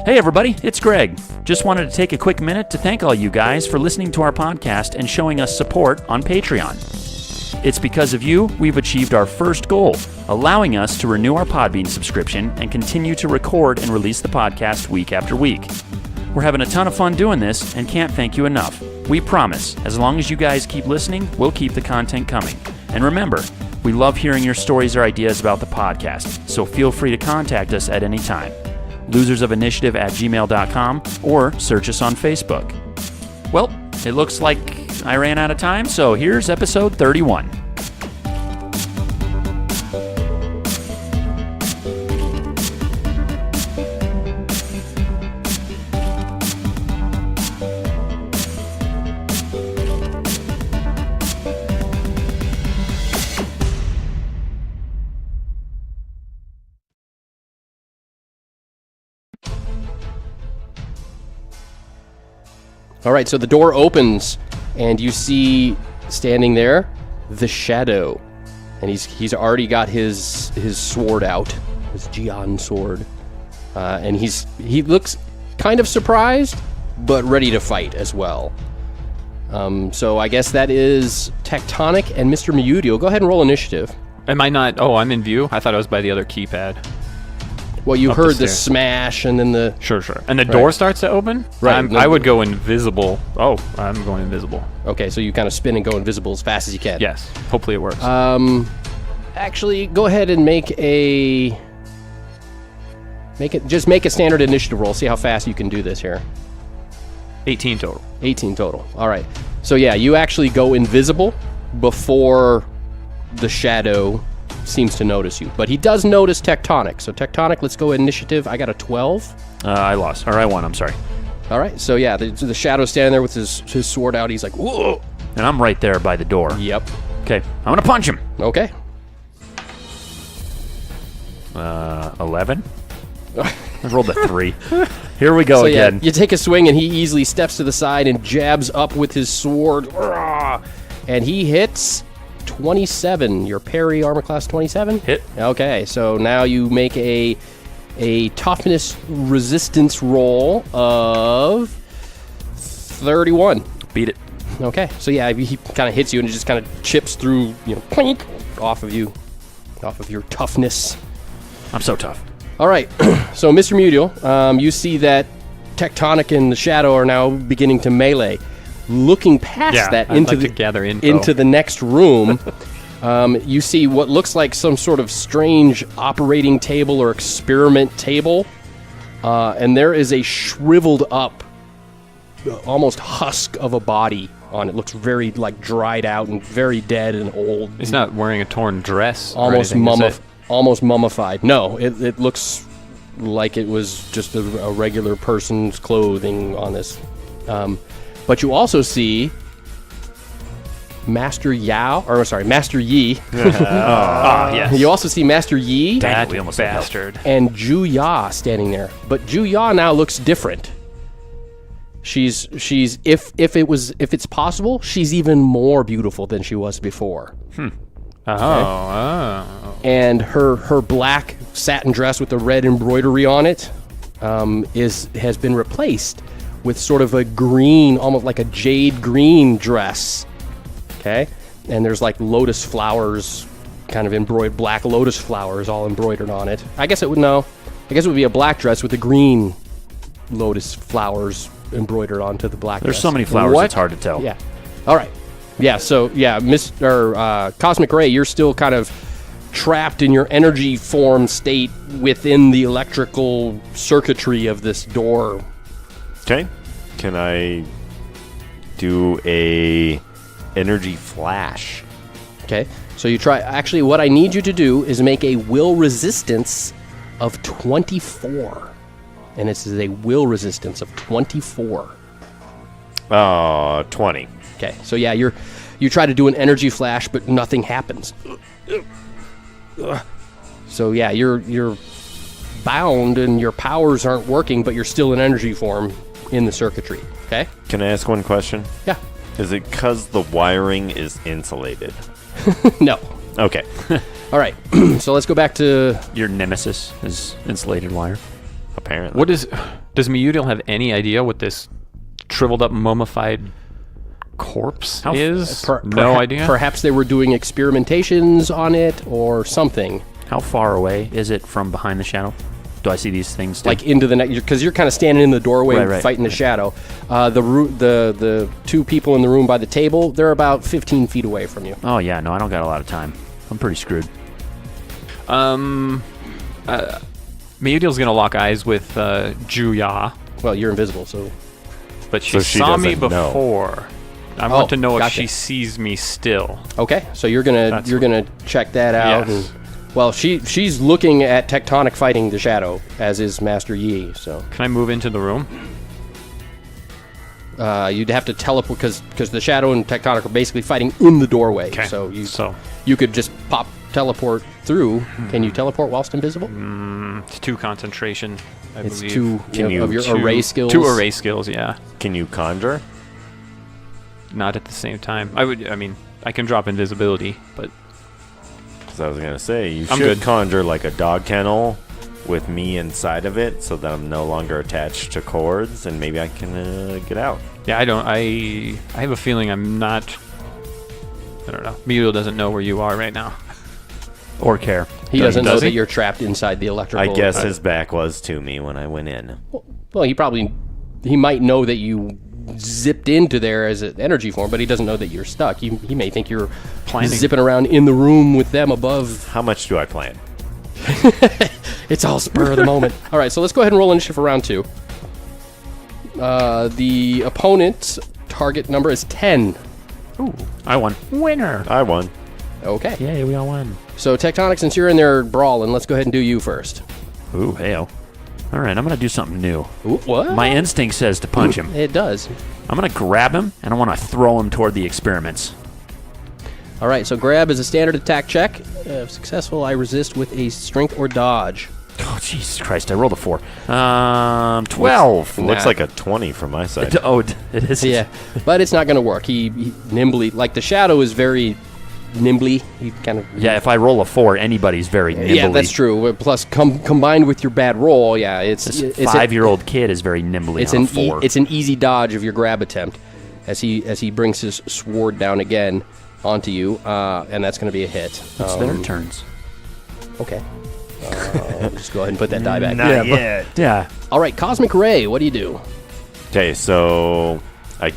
Hey everybody, it's Greg. Just wanted to take a quick minute to thank all you guys for listening to our podcast and showing us support on Patreon. It's because of you we've achieved our first goal, allowing us to renew our Podbean subscription and continue to record and release the podcast week after week. We're having a ton of fun doing this and can't thank you enough. We promise, as long as you guys keep listening, we'll keep the content coming. And remember, we love hearing your stories or ideas about the podcast, so feel free to contact us at any time. losersofinitiative@gmail.com or search us on Facebook. Well, it looks like I ran out of time, so here's episode 31. All right, so the door opens, and you see standing there the Shadow, and he's already got his sword out, his Jian sword, and he looks kind of surprised, but ready to fight as well. So I guess that is Tectonic and Mr. Miyudio. Go ahead and roll initiative. Am I not? Oh, I'm in view? I thought I was by the other keypad. Well, you Up the heard the stairs. smash, and then the... Sure. And the door starts to open? Right. I would go invisible. Oh, I'm going invisible. Okay, so you kind of spin and go invisible as fast as you can. Yes. Hopefully it works. Actually, go ahead and make a standard initiative roll. See how fast you can do this here. 18 total. 18 total. All right. So yeah, you actually go invisible before the Shadow seems to notice you. But he does notice Tectonic. So Tectonic, let's go initiative. I got a 12. I lost. Or I won, I'm sorry. All right. So yeah, the Shadow's standing there with his sword out. He's like, whoa. And I'm right there by the door. Yep. Okay, I'm going to punch him. Okay. 11? I rolled a 3. Here we go So again. yeah, you take a swing, and he easily steps to the side and jabs up with his sword. And he hits 27. Your parry armor class 27? Hit. Okay, so now you make a toughness resistance roll of 31. Beat it. Okay, so yeah, he kind of hits you and it just kind of chips through, plink, off of your toughness. I'm so tough. All right, so Mr. Mutiel, you see that Tectonic and the Shadow are now beginning to melee. Looking past that I'd like to gather info. into the next room, you see what looks like some sort of strange operating table or experiment table, and there is a shriveled up, almost husk of a body on it. Looks very dried out and very dead and old. He's not wearing a torn dress. Almost or anything, is it? almost mummified. No, it looks like it was just a regular person's clothing on this. But you also see Master Yi. Yes. You also see Master Yi Dang, That we almost bastard. and Ju Ya standing there. But Ju Ya now looks different. She's if it's possible, she's even more beautiful than she was before. Oh. And her black satin dress with the red embroidery on it has been replaced with sort of a green, almost like a jade green dress. Okay? And there's lotus flowers, kind of embroidered, black lotus flowers all embroidered on it. I guess it would be a black dress with the green lotus flowers embroidered onto the black There's dress. so many flowers, What? it's hard to tell. Yeah. All right. Yeah, so, yeah, Cosmic Ray, you're still kind of trapped in your energy form state within the electrical circuitry of this door. Okay. Can I do a energy flash? Okay, so you try. Actually, what I need you to do is make a will resistance of 24. And this is a will resistance of 24. 20. Okay, so yeah, you try to do an energy flash, but nothing happens. So yeah, you're bound and your powers aren't working, but you're still in energy form in the circuitry. Okay? Can I ask one question? Yeah. Is it because the wiring is insulated? No. Okay. All right. So let's go back to... Your nemesis is insulated wire. apparently. Does Miyudil have any idea what this shriveled up, mummified corpse is? No idea. Perhaps they were doing experimentations on it or something. How far away is it from behind the shadow? Do I see these things? Too? Like into the next, because you're kind of standing in the doorway Right. fighting the shadow. The two people in the room by the table, they're about 15 feet away from you. Oh yeah, no, I don't got a lot of time. I'm pretty screwed. Miyudil's gonna lock eyes with Juya, Well, you're invisible, so but she So she saw me doesn't know. before. I want to know gotcha. if she sees me still. okay. So you're gonna check that out. Yes. And, well, she's looking at Tectonic fighting the shadow, as is Master Yi. So Can I move into the room? you'd have to teleport because the shadow and Tectonic are basically fighting in the doorway. Okay. So you could just teleport through. Can you teleport whilst invisible? It's 2 concentration, I It's believe. two Can you- of your Two- array skills. 2 array skills, yeah. Can you conjure? Not at the same time. I can drop invisibility, but Because I was going to say, you I'm should good. conjure like a dog kennel with me inside of it so that I'm no longer attached to cords and maybe I can get out. yeah, I have a feeling I'm not. I don't know. Miyudil doesn't know where you are right now. Or care. He doesn't know does that he? you're trapped inside the electrical. I guess his back was to me when I went in. Well, he might know that you zipped into there as an energy form, but he doesn't know that you're stuck. He may think you're Planning. zipping around in the room with them above. How much do I plan? It's all spur of the moment. All right, so let's go ahead and roll initiative for round 2. The opponent's target number is 10. Ooh, I won. Winner. I won. Okay. Yay, we all won. So Tectonic, since you're in there brawling, let's go ahead and do you first. Ooh, hey-o. All right, I'm going to do something new. Ooh, what? My instinct says to punch him. It does. I'm going to grab him, and I want to throw him toward the experiments. All right, so grab is a standard attack check. If successful, I resist with a strength or dodge. Oh, Jesus Christ, I rolled a 4. 12. Looks Nah. like a 20 from my side. Oh, it is? Yeah, but it's not going to work. He nimbly, like the shadow is very nimbly. He kind of Yeah, if I roll a 4, anybody's very nimbly. Yeah, that's true. Plus, combined with your bad roll, yeah, it's This it's 5-year-old kid is very nimbly it's on an a 4. it's an easy dodge of your grab attempt, as he brings his sword down again onto you, and that's going to be a hit. It's their turns. Okay. Just go ahead and put that die back. Not yet. Yeah. All right, Cosmic Ray, what do you do? Okay, so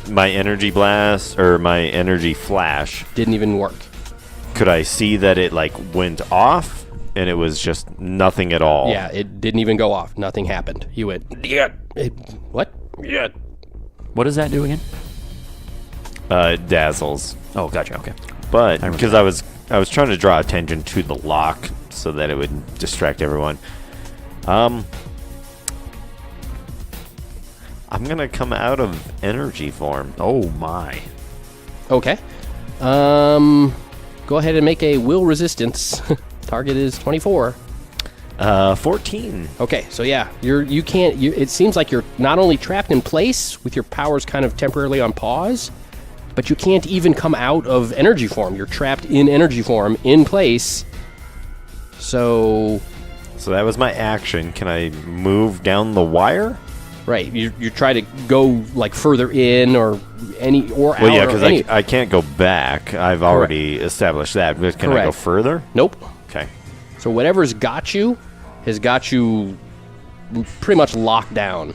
my energy blast or my energy flash. Didn't even work. Could I see that it like went off and it was just nothing at all? Yeah, it didn't even go off. Nothing happened. You went, yeah. What? Yeah. What does that do again? Dazzles. Oh, gotcha. Okay. But remember because I was trying to draw attention to the lock so that it would distract everyone. I'm gonna come out of energy form. Oh, my. Okay. Go ahead and make a will resistance. Target is 24. 14. Okay, so yeah, you can't. It seems like you're not only trapped in place with your powers kind of temporarily on pause, but you can't even come out of energy form. You're trapped in energy form in place. So, So that was my action. Can I move down the wire? right, you try to go like further in or out. Well, yeah, or because any- I can't go back. I've already established that. But can I go Correct. further? Nope. Okay. So whatever's got you has got you pretty much locked down.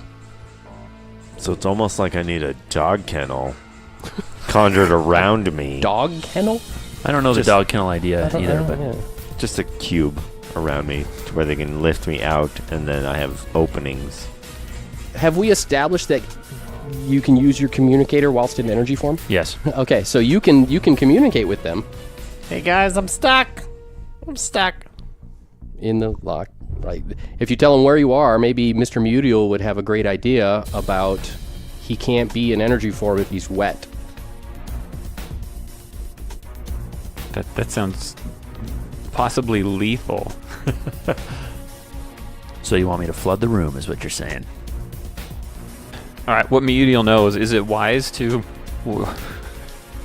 So it's almost like I need a dog kennel conjured around me. Dog kennel? I don't know Just- the dog kennel idea either, but Yeah. Just a cube around me to where they can lift me out, and then I have openings. Have we established that you can use your communicator whilst in energy form? yes. Okay, so you can communicate with them Hey guys, I'm stuck. I'm stuck. in the lock. Right. If you tell them where you are, maybe Mr. Mutiel would have a great idea about he can't be in energy form if he's wet. That sounds possibly lethal. So you want me to flood the room, is what you're saying. All right, what Miyudiel knows, is it wise to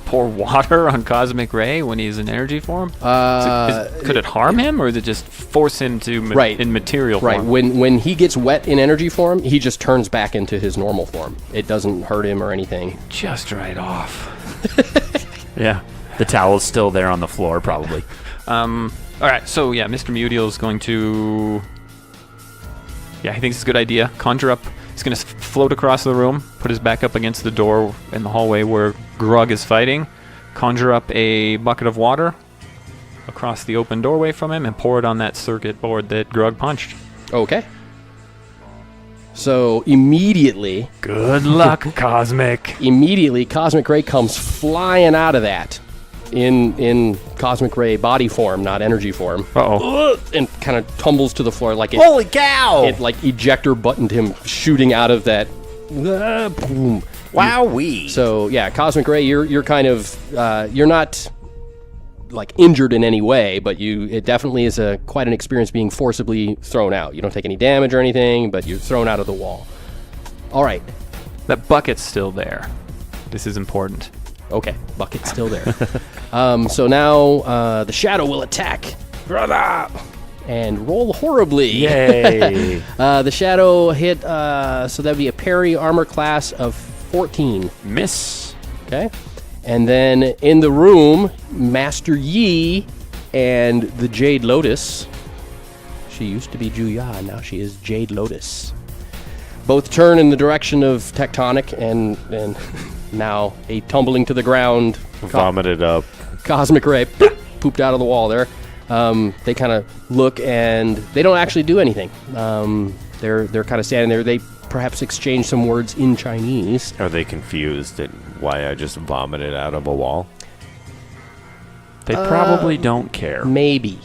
pour water on Cosmic Ray when he's in energy form? Could it harm him, or is it just force him to in material form? Right. When he gets wet in energy form, he just turns back into his normal form. It doesn't hurt him or anything. Just right off. Yeah. The towel's still there on the floor, probably. All right. So yeah, Mr. Mutiel is going to. Yeah, he thinks it's a good idea. Conjure up. He's going to float across the room, put his back up against the door in the hallway where Grug is fighting, conjure up a bucket of water across the open doorway from him, and pour it on that circuit board that Grug punched. Okay. So immediately... Good luck, Cosmic. Immediately, Cosmic Ray comes flying out of that in Cosmic Ray body form, not energy form. Uh-oh. And kind of tumbles to the floor like it... Holy cow! It like ejector buttoned him shooting out of that... boom. Wowee. So, yeah, Cosmic Ray, you're kind of... you're not... like injured in any way, but it definitely is quite an experience being forcibly thrown out. You don't take any damage or anything, but you're thrown out of the wall. All right. That bucket's still there. This is important. Okay, bucket's still there. So now the shadow will attack. Brother! And roll horribly. Yay! The shadow hit, so that'd be a parry armor class of 14. Miss. Okay. And then in the room, Master Yi and the Jade Lotus. She used to be Juya, now she is Jade Lotus. Both turn in the direction of Tectonic, and now a tumbling to the ground. Vomited up. Cosmic Ray pooped out of the wall there. They kind of look, and they don't actually do anything. They're kind of standing there. They perhaps exchange some words in Chinese. Are they confused at why I just vomited out of a wall? They probably don't care. Maybe.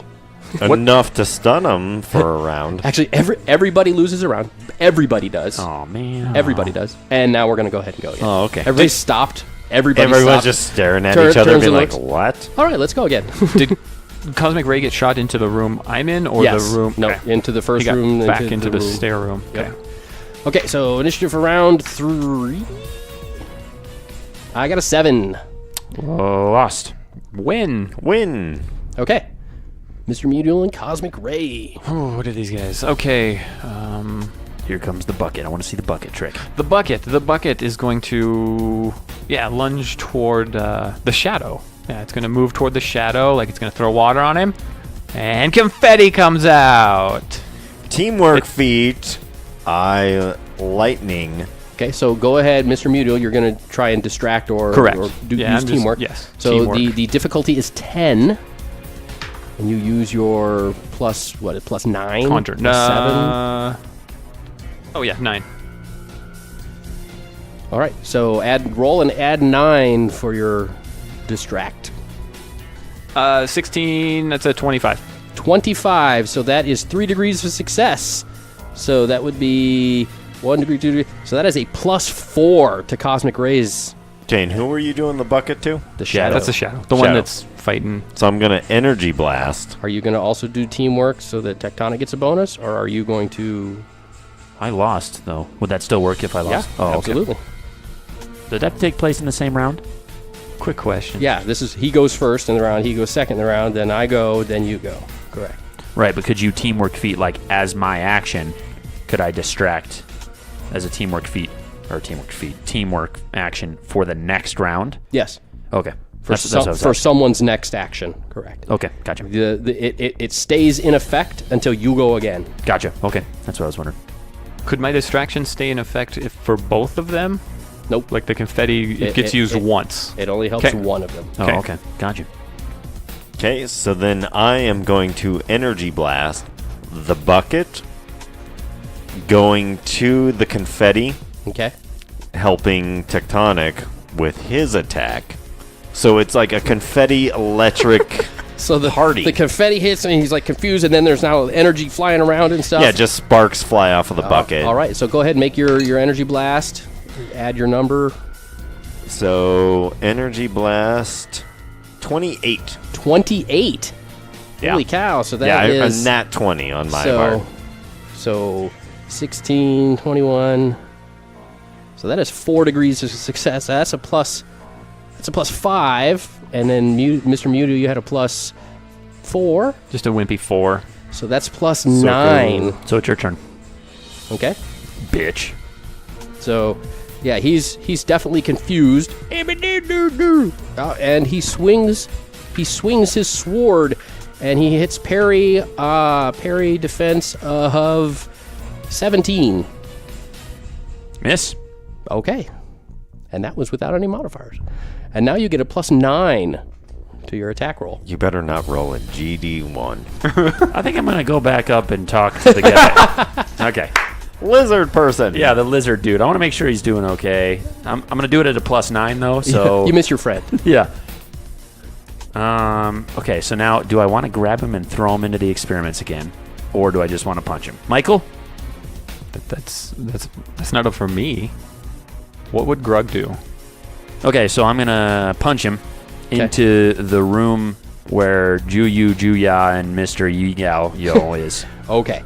Enough to stun them for a round. Actually, everybody loses a round. Everybody does. Oh, man. Everybody does. And now we're going to go ahead and go again. Oh, okay. Everybody stopped. Everyone's Everyone's just staring at each other, being like, what? All right, let's go again. Did Cosmic Ray get shot into the room I'm in, or yes. the room? No, Okay. into the first He got room. back into the room. stair room. Yep. Okay. Okay, so initiative for round 3. I got a 7. Lost. Win. Win. Okay. Mr. Mutiel and Cosmic Ray. Oh, what are these guys? Okay. Here comes the bucket. I want to see the bucket trick. The bucket is going to, lunge toward the shadow. Yeah, it's going to move toward the shadow, like it's going to throw water on him. And confetti comes out. Teamwork feat. Lightning. Okay, so go ahead, Mr. Mutiel. You're going to try and distract or use teamwork. Yes. So teamwork. the difficulty is 10. And you use your plus 9? Conjure. Plus 7? Oh, yeah, 9. All right, so roll and add 9 for your distract. 16, that's a 25. 25, so that is 3 degrees of success. So that would be 1 degree, 2 degree. So that is a plus 4 to Cosmic Ray's. Jane, who were you doing the bucket to? The shadow. That's the shadow. The one that's fighting. So I'm going to energy blast. Are you going to also do teamwork so that Tectonic gets a bonus, or are you going to... I lost, though. Would that still work if I lost? Yeah, absolutely. Did that take place in the same round? Quick question. Yeah, he goes first in the round, he goes second in the round, then I go, then you go. Correct. Right, but could you teamwork feat, like, as my action, could I distract as a teamwork feat, or teamwork action for the next round? Yes. Okay. For someone's next action, correct. Okay, gotcha. It stays in effect until you go again. Gotcha. Okay, that's what I was wondering. Could my distraction stay in effect for both of them? Nope. Like the confetti, it gets used once. It only helps one of them. Oh, okay. Gotcha. Okay, so then I am going to energy blast the bucket, going to the confetti, Okay. helping Tectonic with his attack. So it's like a confetti electric So the party. The confetti hits and he's like confused, and then there's now energy flying around and stuff. Yeah, just sparks fly off of the bucket. All right, so go ahead and make your energy blast. Add your number. So energy blast 28. 28. Yeah. Holy cow! So that Yeah, is a nat 20 on my so, part. So 16, 21. So that is 4 degrees of success. That's a plus That's a +5, and then Mr. Mewtwo, you had a +4, Just a wimpy 4. so that's +9. So it's your turn, Okay, bitch. so yeah, he's definitely confused, and he swings his sword, and he hits parry defense of 17. Miss. Okay, and that was without any modifiers. And now you get a +9 to your attack roll. You better not roll a GD1. I think I'm gonna go back up and talk to the guy. Okay. Lizard person. Yeah, the lizard dude. I want to make sure he's doing okay. I'm gonna do it at a +9 though. So You miss your friend. yeah. Okay. So now, do I want to grab him and throw him into the experiments again, or do I just want to punch him? Michael. That's not up for me. What would Grug do? Okay, so I'm gonna punch him into the room where Juya and Mr. Yao Yo is. Okay.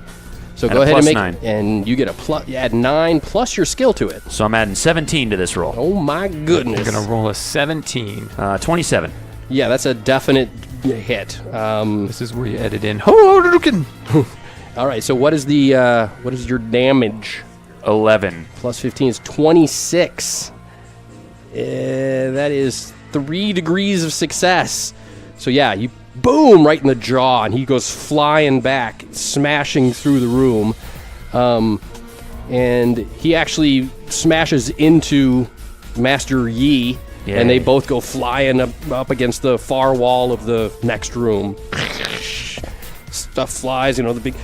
So And go a ahead and make +9. and you get you add 9 plus your skill to it. So I'm adding 17 to this roll. Oh my goodness. You're gonna roll a 17. 27. Yeah, that's a definite hit. This is where you edit in. All right, so what is your damage? 11. Plus 15 is 26. That is 3 degrees of success. So yeah, you boom right in the jaw, and he goes flying back, smashing through the room. And he actually smashes into Master Yi, and they Yay. both go flying up against the far wall of the next room. Stuff flies, the big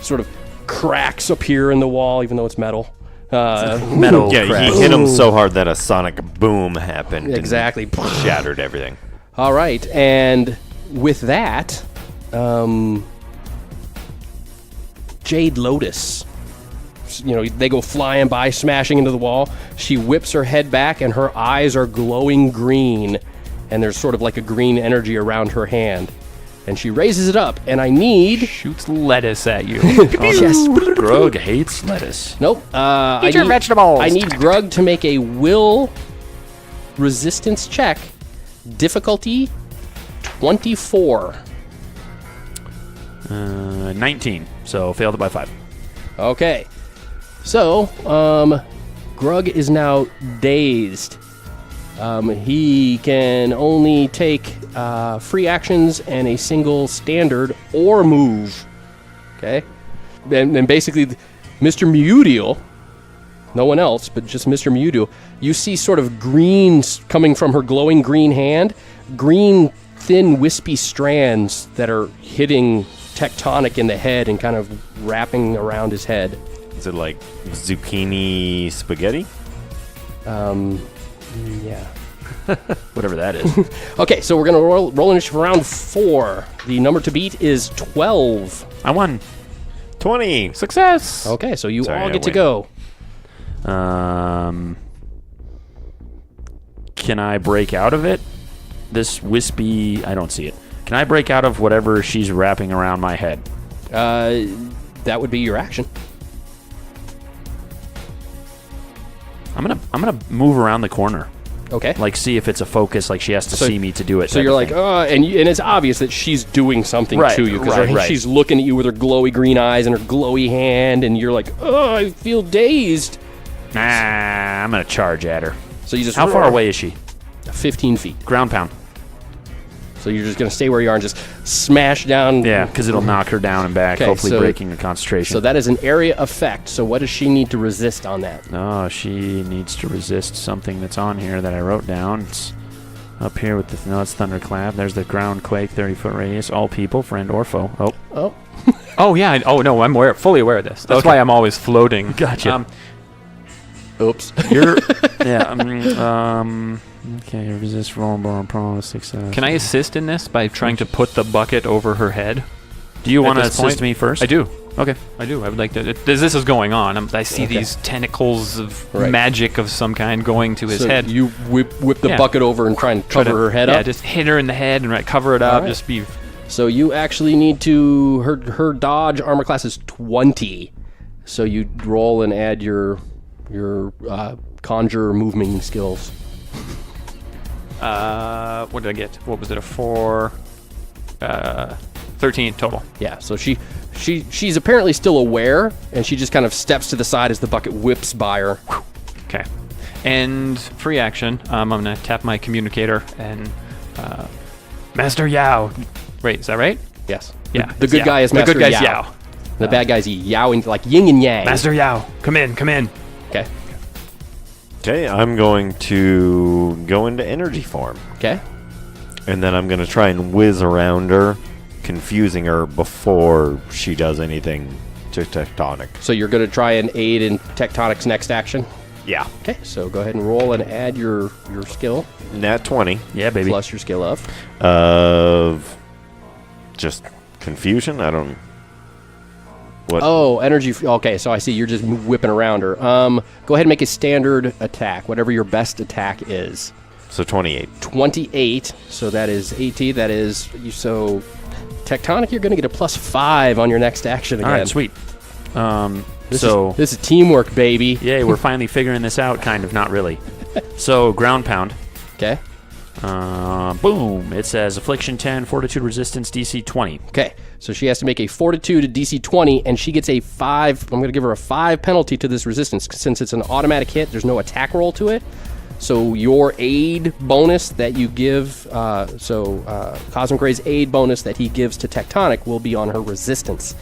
sort of cracks appear in the wall, even though it's metal. Metal Yeah, cracks. he hit him so hard that a sonic boom happened. and Exactly. shattered everything. All right, and with that, Jade Lotus, they go flying by, smashing into the wall. She whips her head back, and her eyes are glowing green, and there's sort of like a green energy around her hand. And she raises it up, and I need... Shoots lettuce at you. Yes. Grug hates lettuce. Nope. Eat your vegetables. I need Grug to make a will resistance check. Difficulty 24. 19. So failed it by 5. Okay. So, Grug is now dazed. He can only take free actions and a single standard or move. Okay? And basically, Mr. Mewtwo, no one else, but just Mr. Mewtwo, you see sort of green coming from her glowing green hand, green, thin, wispy strands that are hitting Tectonic in the head and kind of wrapping around his head. Is it like zucchini spaghetti? Yeah. Whatever that is. Okay, so we're going to roll initiative for round 4. The number to beat is 12. I won. 20. Success. Okay, so you Sorry, all I get to win. go. Can I break out of it? This wispy... I don't see it. Can I break out of whatever she's wrapping around my head? That would be your action. I'm gonna move around the corner. Okay. Like, see if it's a focus, like she has to So- see me to do it. So type you're of like, thing. and it's obvious that she's doing something Right, to you because right. she's looking at you with her glowy green eyes and her glowy hand, and you're like, oh, I feel dazed. Nah, I'm gonna charge at her. So you just How far away is she? 15 feet. Ground pound. So you're just gonna stay where you are and just smash down. Yeah, because it'll knock her down and back, Okay, hopefully so- breaking the concentration. So that is an area effect. So what does she need to resist on that? Oh, she needs to resist something that's on here that I wrote down. It's up here with the... No, it's Thunderclap. There's the Ground Quake, 30-foot radius. All people, friend or foe. Oh, Oh, Oh yeah. Oh no, I'm fully aware of this. That's Okay. why I'm always floating. Gotcha. oops. you're... yeah, okay, resist roll on promise success. Can I assist in this by trying to put the bucket over her head? Do you at want to this assist point? me first? I do. Okay. I do. I would like to. As this is going on, I see Okay. these tentacles of Right. magic of some kind going to his So head. you whip the Yeah. bucket over and try and Try cover to- her head yeah, up. just hit her in the head and cover it All up. right. Just be. So you actually need to her dodge armor class is 20. So you roll and add your conjure moving skills. What did I get? What was it? A 4? 13 total. Yeah, so she's apparently still aware, and she just kind of steps to the side as the bucket whips by her. Okay. And free action, I'm going to tap my communicator and Master Yao. Wait, is that right? Yes. Yeah. The good Yao. guy is Master The good guy's Yao. Yao. The bad guy's Yao, like yin and yang. Master Yao, come in. Okay. Okay, I'm going to go into energy form. Okay. And then I'm going to try and whiz around her, confusing her before she does anything to Tectonic. So you're going to try and aid in Tectonic's next action? Yeah. Okay, so go ahead and roll and add your skill Nat 20 Yeah, baby. plus your skill of. of just confusion. I don't... What? Oh, energy. Okay, so I see you're just whipping around her. Go ahead and make a standard attack, whatever your best attack is. So 28. 28, so that is 80. That is... So, Tectonic, you're going to get a +5 on your next action again. All right, sweet. This is teamwork, baby. Yay, we're finally figuring this out, kind of, not really. So, ground pound. Okay. Boom. It says Affliction 10, Fortitude Resistance, DC 20. Okay, so she has to make a Fortitude at DC 20, and she gets a 5. I'm going to give her a 5 penalty to this resistance. Since it's an automatic hit, there's no attack roll to it. So your aid bonus that you give, Cosmic Ray's aid bonus that he gives to Tectonic will be on her resistance.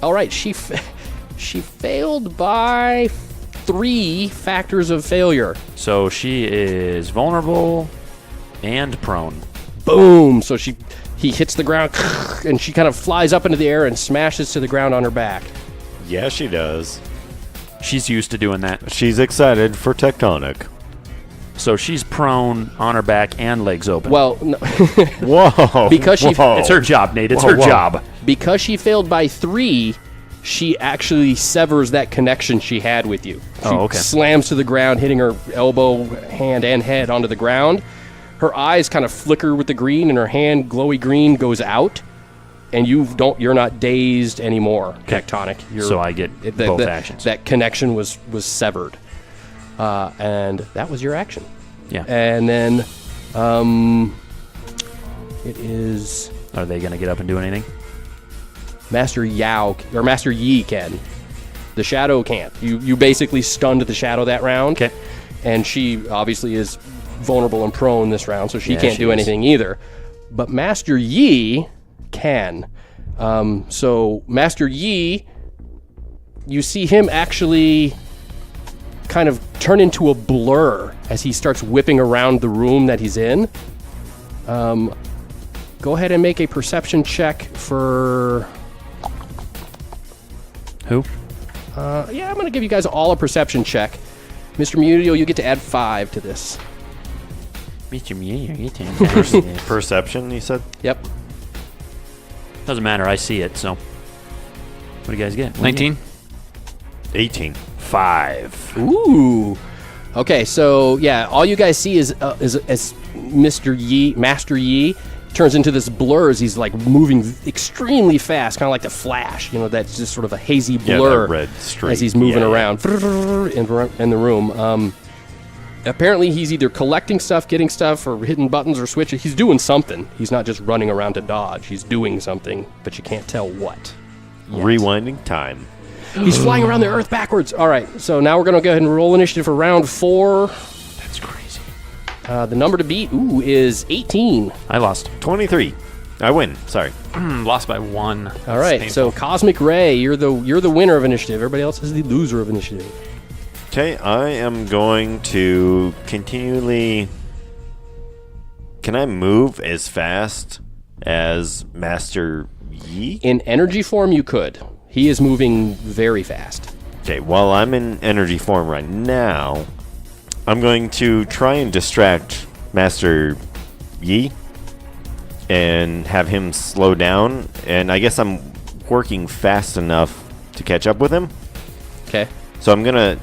All right, she failed by 3 factors of failure. So she is vulnerable and prone. Boom! So he hits the ground, and she kind of flies up into the air and smashes to the ground on her back. Yeah, she does. She's used to doing that. She's excited for Tectonic. So she's prone, on her back, and legs open. Well, no, Whoa. Because she- whoa. it's her job, Nate. It's Whoa, her whoa. job. because she failed by 3, she actually severs that connection she had with you. She Oh, okay. slams to the ground, hitting her elbow, hand, and head onto the ground. Her eyes kind of flicker with the green, and her hand, glowy green, goes out. And you're not dazed anymore, Tectonic. So I get both actions. That connection was severed, and that was your action. Yeah. And then, it is Are they going to get up and do anything? Master Yao or Master Yi can. The Shadow can't. You basically stunned the Shadow that round. Okay. And she obviously is vulnerable and prone this round, so she Yeah, can't she do is. anything either. But Master Yi can. So Master Yi, you see him actually kind of turn into a blur as he starts whipping around the room that he's in. Go ahead and make a perception check for... Who? Yeah, I'm going to give you guys all a perception check. Mr. Mudio, you get to add 5 to this. Perception, you said? Yep. Doesn't matter. I see it, so. What do you guys get? 19? 18. 5. Ooh. Okay, so yeah, all you guys see is Mr. Yi, Master Yi, turns into this blur as he's like moving extremely fast, kind of like the Flash. You know, that's just sort of a hazy Yeah, blur the red streak. as he's moving Yeah, yeah. around in the room. Apparently, he's either collecting stuff, getting stuff, or hitting buttons or switches. He's doing something. He's not just running around to dodge. He's doing something, but you can't tell what. Rewinding time. He's flying around the Earth backwards. All right, so now we're going to go ahead and roll initiative for round 4. That's crazy. The number to beat, is 18. I lost. 23. I win. Sorry. Lost by 1. All right, so Cosmic Ray, you're the winner of initiative. Everybody else is the loser of initiative. Okay, I am going to continually... Can I move as fast as Master Yi? In energy form, you could. He is moving very fast. Okay, while I'm in energy form right now, I'm going to try and distract Master Yi and have him slow down. And I guess I'm working fast enough to catch up with him. Okay. So I'm going to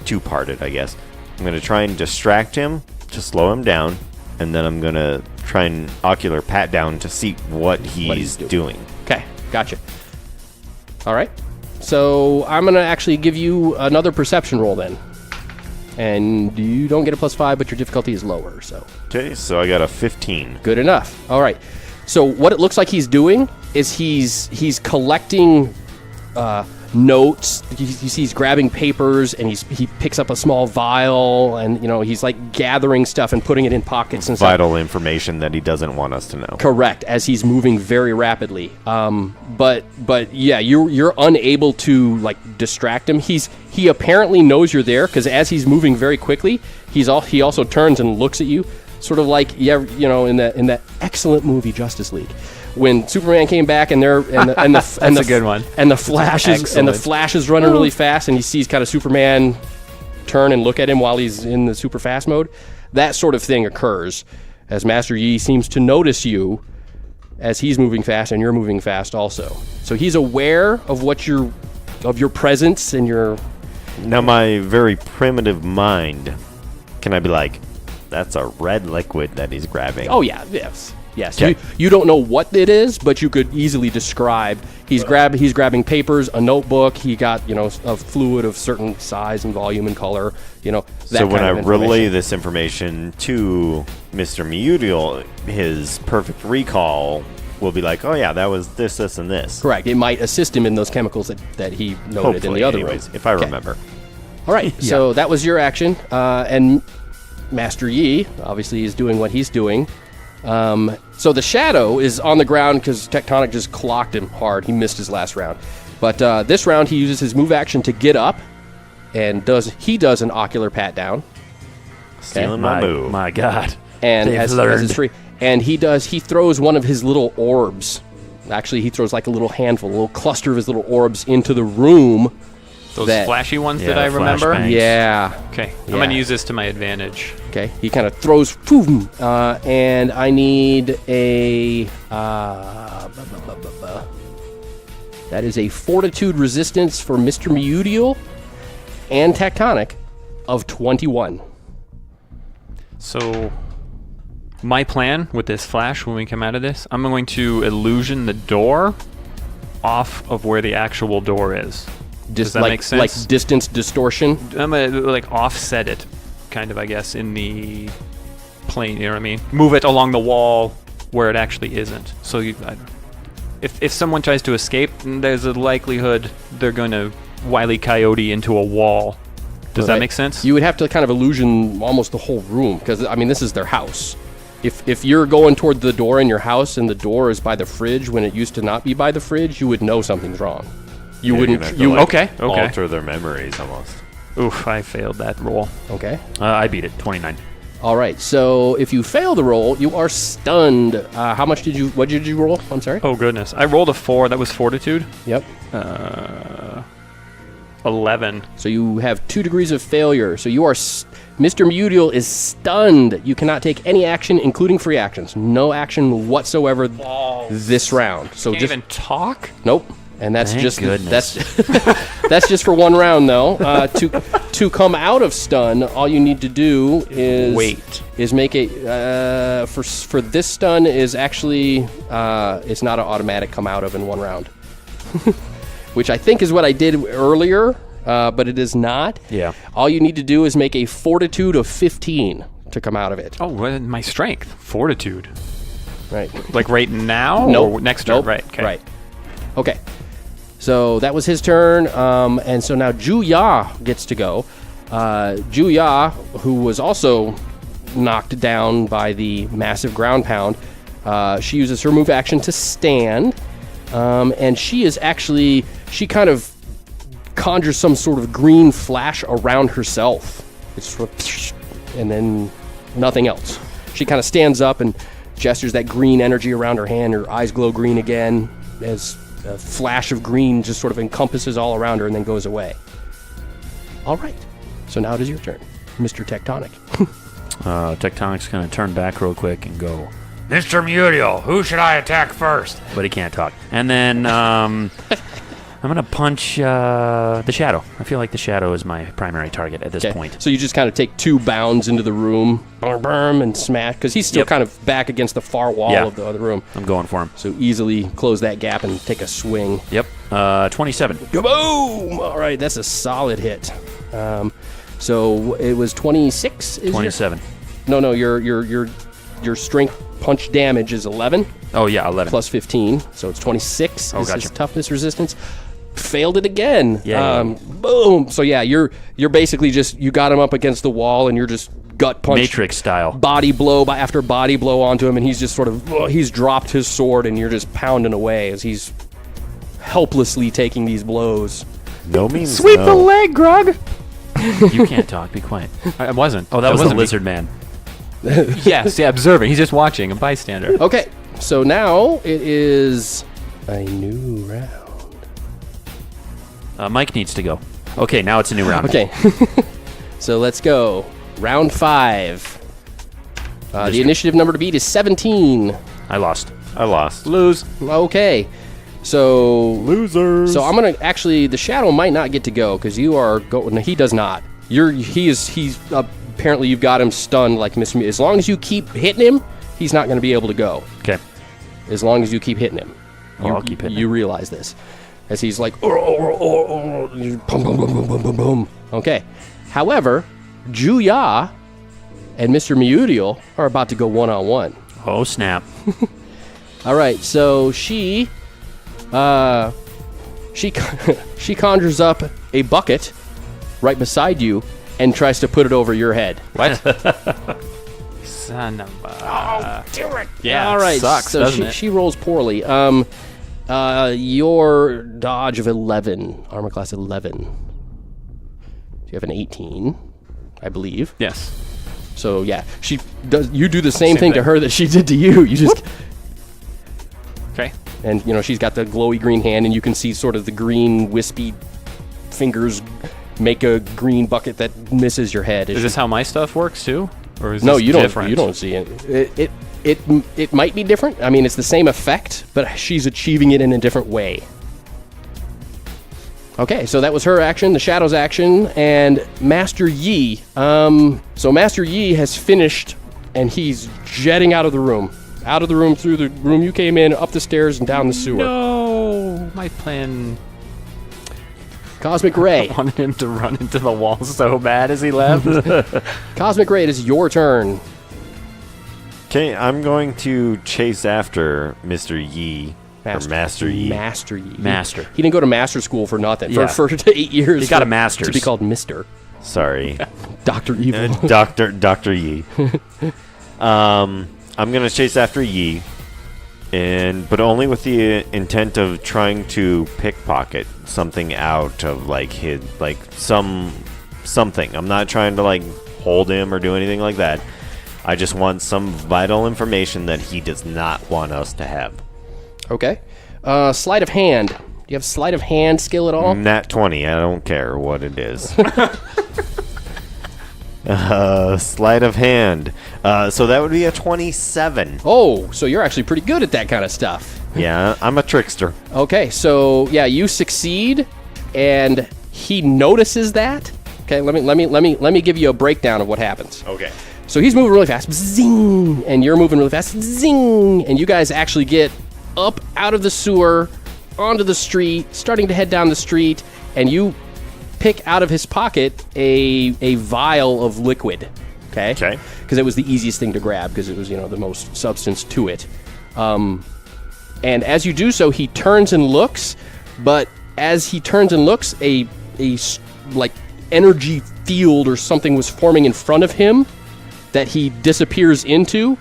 two-part it, I guess. I'm going to try and distract him to slow him down. And then I'm going to try and ocular pat down to see what he's doing. Okay, gotcha. All right. So I'm going to actually give you another perception roll then. And you don't get a +5, but your difficulty is lower, so Okay, so I got a 15. good enough. All right. So what it looks like he's doing is he's collecting notes. You see he's grabbing papers, and he picks up a small vial, and he's like gathering stuff and putting it in pockets and stuff. Vital information that he doesn't want us to know. Correct, as he's moving very rapidly. But yeah, you're unable to like distract him. He apparently knows you're there, because as he's moving very quickly, he also turns and looks at you, sort of like in that excellent movie Justice League, when Superman came back and That's a good one. and the Flash is running really fast, and he sees kind of Superman turn and look at him while he's in the super fast mode. That sort of thing occurs as Master Yi seems to notice you as he's moving fast and you're moving fast also. So he's aware of your presence and your. Now, my very primitive mind, can I be like, that's a red liquid that he's grabbing? Oh yeah, yes. Okay. You don't know what it is, but you could easily describe. He's grabbing papers, a notebook. He got a fluid of certain size and volume and color. That So when kind I of relay information. this information to Mr. Mutiel, his perfect recall will be like, oh yeah, that was this, and this. Correct. It might assist him in those chemicals that he noted Hopefully, in the other anyways, room. if I Okay. remember. All right. So that was your action, and Master Yi obviously is doing what he's doing. So the shadow is on the ground because Tectonic just clocked him hard. He missed his last round. But this round, he uses his move action to get up, and does an ocular pat down. Stealing my move. My God. And They've as learned. it's free. And he throws one of his little orbs. Actually, he throws like a little handful, a little cluster of his little orbs into the room. Those that- flashy ones Yeah, that I the remember. flashbang. Yeah. Okay, I'm Yeah. going to use this to my advantage. Okay, he kind of throws, boom, and I need a. That is a fortitude resistance for Mr. Mutiel and Tectonic of 21. So, my plan with this flash when we come out of this, I'm going to illusion the door off of where the actual door is. Does that make sense? Like distance distortion. I'm going to like offset it, kind of, I guess, in the plane, you know what I mean? Move it along the wall where it actually isn't. So if someone tries to escape, there's a likelihood they're going to Wile E. Coyote into a wall. Does that make sense? You would have to kind of illusion almost the whole room, because I mean this is their house. If you're going toward the door in your house and the door is by the fridge when it used to not be by the fridge, you would know something's wrong. You Yeah, wouldn't. you're gonna have to, You like, okay. alter their memories almost. Oof, I failed that roll. okay? I beat it. 29. All right. So if you fail the roll, you are stunned. How much did you? What did you roll? I'm sorry. Oh, goodness. I rolled a 4. That was fortitude. Yep. 11. So you have 2 degrees of failure. So you are. Mr. Mutiel is stunned. You cannot take any action, including free actions. No action whatsoever this round. So Can't just even talk? nope. And that's Thank just goodness. that's just for one round though. To come out of stun, all you need to do is Wait. Is make a for this stun is actually it's not an automatic come out of in one round, which I think is what I did earlier, but it is not. Yeah. All you need to do is make a fortitude of 15 to come out of it. Oh, my strength. Fortitude. Right. Like right now? Nope. Or next turn? Nope. Right. Okay. Right. Okay. So that was his turn, and so now Ju Ya gets to go. Ju Ya, who was also knocked down by the massive ground pound, she uses her move action to stand, and she kind of conjures some sort of green flash around herself. It's sort of, and then nothing else. She kind of stands up and gestures that green energy around her hand. Her eyes glow green again as a flash of green just sort of encompasses all around her and then goes away. All right. So now it is your turn, Mr. Tectonic. Tectonic's going to turn back real quick and go, Mr. Mutiel, who should I attack first? But he can't talk. And then I'm going to punch the Shadow. I feel like the Shadow is my primary target at this point. So you just kind of take 2 bounds into the room, and smash, because he's still Yep. kind of back against the far wall Yeah. of the other room. I'm going for him. So easily close that gap and take a swing. Yep. 27. Kaboom! All right, that's a solid hit. So it was 26. Is 27. No. Your strength punch damage is 11 Oh, yeah, 11. plus 15, so it's 26. Oh, is his gotcha. toughness resistance. Failed it again. Yay. Boom. So yeah, you're basically just you got him up against the wall and you're just gut punch. Matrix style. Body blow after body blow onto him, and he's just sort of he's dropped his sword, and you're just pounding away as he's helplessly taking these blows. No means Sweep no. the leg, Grog. You can't talk. Be quiet. I wasn't. Oh, that was the wasn't me. lizard man. Yes, yeah, observing. He's just watching, a bystander. Okay, so now it is a new round. Mike needs to go. Okay, now it's a new round. Okay, so let's go. Round 5. The initiative number to beat is 17. I lost. I lost. Lose. Okay, so Losers. So I'm gonna actually the shadow might not get to go because you are going. He does not. He's apparently you've got him stunned like Mr. As long as you keep hitting him, he's not going to be able to go. Okay. As long as you keep hitting him. I'll keep hitting You realize this as he's like boom, boom, boom, boom, boom, boom. Okay. However, Juya and Mr. Meudiel are about to go one-on-one. Oh, snap. All right, so she conjures up a bucket right beside you and tries to put it over your head. What? Son of a... Yeah, All right, sucks, so doesn't it? she rolls poorly. Your dodge of 11, armor class 11. You have an 18, I believe. Yes. So yeah, she does. You do the same Same thing to thing. her that she did to you. You just Okay. and she's got the glowy green hand, and you can see sort of the green wispy fingers make a green bucket that misses your head. as Is she- this how my stuff works too? Or is No, this you don't. different? You don't see it. It might be different. I mean, it's the same effect, but she's achieving it in a different way. Okay, so that was her action, the Shadow's action, and Master Yi. So Master Yi has finished, and he's jetting out of the room. Out of the room, through the room you came in, up the stairs, and down the sewer. No, my plan Cosmic Ray. wanted him to run into the wall so bad as he left. Cosmic Ray, it is your turn. Okay, I'm going to chase after Mr. Yi. Or Master Yi. Master Yi. Master. He didn't go to master school for nothing. Yeah. For 8 years. He got a for- master's. To be called Mr. Sorry. Dr. Evil. Dr. Yi. I'm going to chase after Yi, but only with the intent of trying to pickpocket something out of something. I'm not trying to hold him or do anything like that. I just want some vital information that he does not want us to have. Okay. Sleight of hand. Do you have sleight of hand skill at all? Nat 20. I don't care what it is. Sleight of hand. So that would be a 27. Oh, so you're actually pretty good at that kind of stuff. Yeah, I'm a trickster. Okay, so yeah, you succeed, and he notices that. Okay, let me give you a breakdown of what happens. Okay. So he's moving really fast, zing, and you're moving really fast, zing, and you guys actually get up out of the sewer, onto the street, starting to head down the street, and you pick out of his pocket a vial of liquid. Okay. Okay. Because it was the easiest thing to grab because it was the most substance to it. And as you do so, he turns and looks, but as he turns and looks, a energy field or something was forming in front of him that he disappears into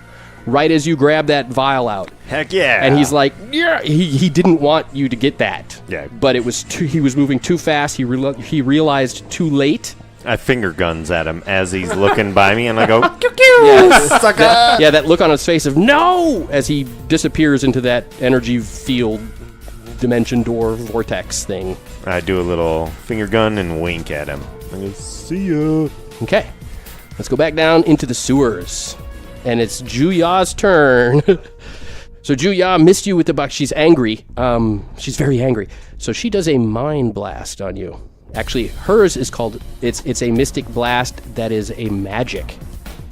right as you grab that vial out. Heck yeah. And he's like, yeah, he didn't want you to get that. Yeah. But it was he was moving too fast. He realized too late. I finger guns at him as he's looking by me, and I go, Yeah, that look on his face of no as he disappears into that energy field dimension door vortex thing. I do a little finger gun and wink at him. I go, see ya. Okay, let's go back down into the sewers. And it's Juya's turn. So Juya missed you with the buck. She's angry. She's very angry. So she does a mind blast on you. Actually, hers is called, it's a mystic blast that is a magic.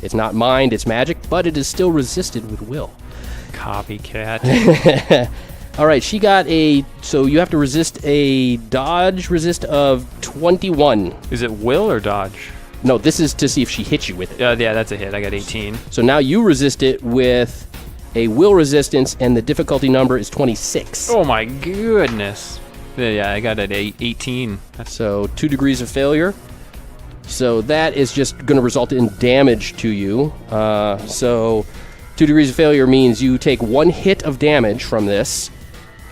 It's not mind, it's magic, but it is still resisted with will. Copycat. All right, she got so you have to resist of 21. Is it will or dodge? No, this is to see if she hits you with it. Yeah, that's a hit. I got 18. So now you resist it with a will resistance, and the difficulty number is 26. Oh my goodness. Yeah, I got it 18. That's So 2 degrees of failure. So that is just going to result in damage to you. So 2 degrees of failure means you take 1 hit of damage from this,